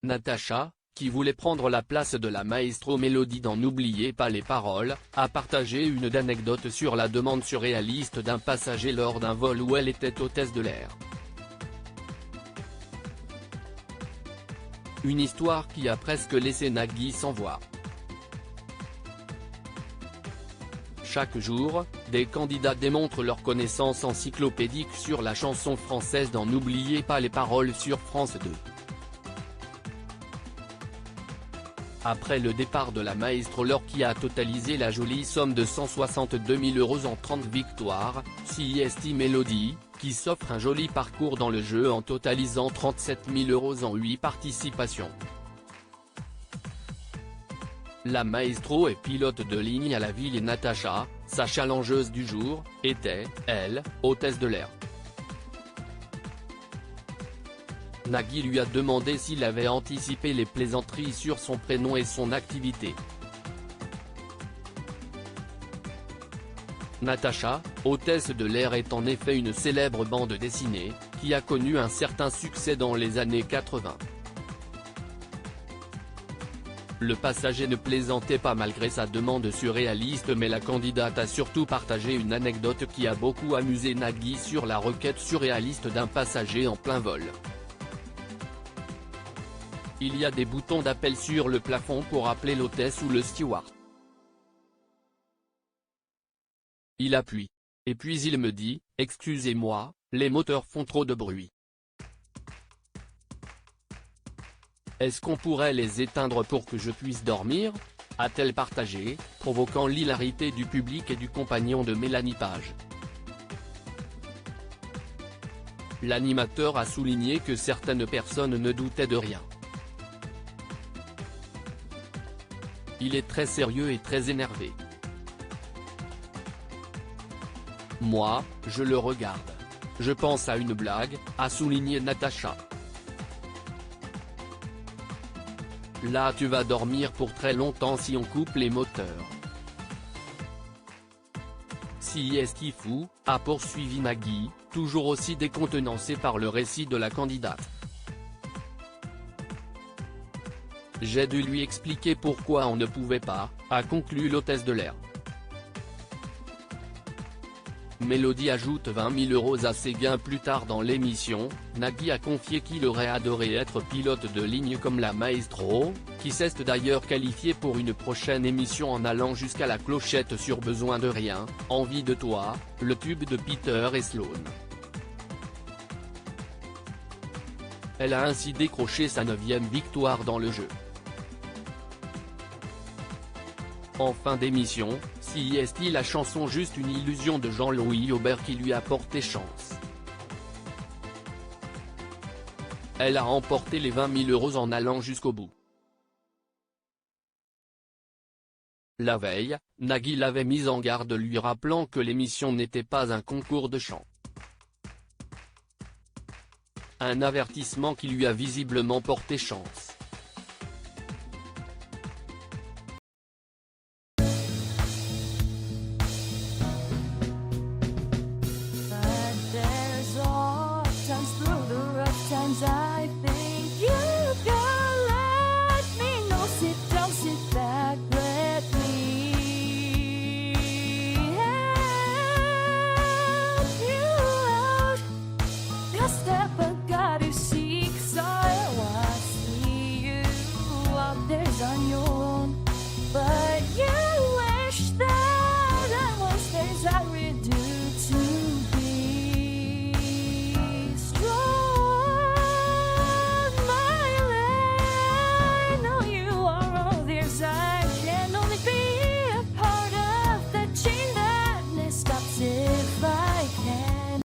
Natacha, qui voulait prendre la place de la maestro Mélodie dans N'oubliez pas les paroles, a partagé une anecdote sur la demande surréaliste d'un passager lors d'un vol où elle était hôtesse de l'air. Une histoire qui a presque laissé Nagui sans voix. Chaque jour, des candidats démontrent leur connaissance encyclopédique sur la chanson française dans N'oubliez pas les paroles sur France 2. Après le départ de la maestro qui a totalisé la jolie somme de 162 000 € en 30 victoires, CIST Mélodie, qui s'offre un joli parcours dans le jeu en totalisant 37 000 € en 8 participations. La maestro et pilote de ligne à la ville et Natacha, sa challengeuse du jour, était, elle, hôtesse de l'air. Nagui lui a demandé s'il avait anticipé les plaisanteries sur son prénom et son activité. Natacha, hôtesse de l'air est en effet une célèbre bande dessinée, qui a connu un certain succès dans les années 80. Le passager ne plaisantait pas malgré sa demande surréaliste, mais la candidate a surtout partagé une anecdote qui a beaucoup amusé Nagui sur la requête surréaliste d'un passager en plein vol. Il y a des boutons d'appel sur le plafond pour appeler l'hôtesse ou le steward. Il appuie. Et puis il me dit, « Excusez-moi, les moteurs font trop de bruit. Est-ce qu'on pourrait les éteindre pour que je puisse dormir ?» a-t-elle partagé, provoquant l'hilarité du public et du compagnon de Mélanie Page. L'animateur a souligné que certaines personnes ne doutaient de rien. Il est très sérieux et très énervé. Moi, je le regarde. Je pense à une blague, a souligné Natacha. Là tu vas dormir pour très longtemps si on coupe les moteurs. CIST fou, a poursuivi Nagui, toujours aussi décontenancé par le récit de la candidate. J'ai dû lui expliquer pourquoi on ne pouvait pas, a conclu l'hôtesse de l'air. Mélodie ajoute 20 000 € à ses gains plus tard dans l'émission. Nagui a confié qu'il aurait adoré être pilote de ligne comme la maestro, qui s'est d'ailleurs qualifiée pour une prochaine émission en allant jusqu'à la clochette sur Besoin de rien, Envie de toi, le tube de Peter et Sloan. Elle a ainsi décroché sa 9e victoire dans le jeu. En fin d'émission, CIST la chanson Juste une illusion de Jean-Louis Aubert qui lui a porté chance. Elle a remporté les 20 000 € en allant jusqu'au bout. La veille, Nagui l'avait mise en garde lui rappelant que l'émission n'était pas un concours de chant. Un avertissement qui lui a visiblement porté chance.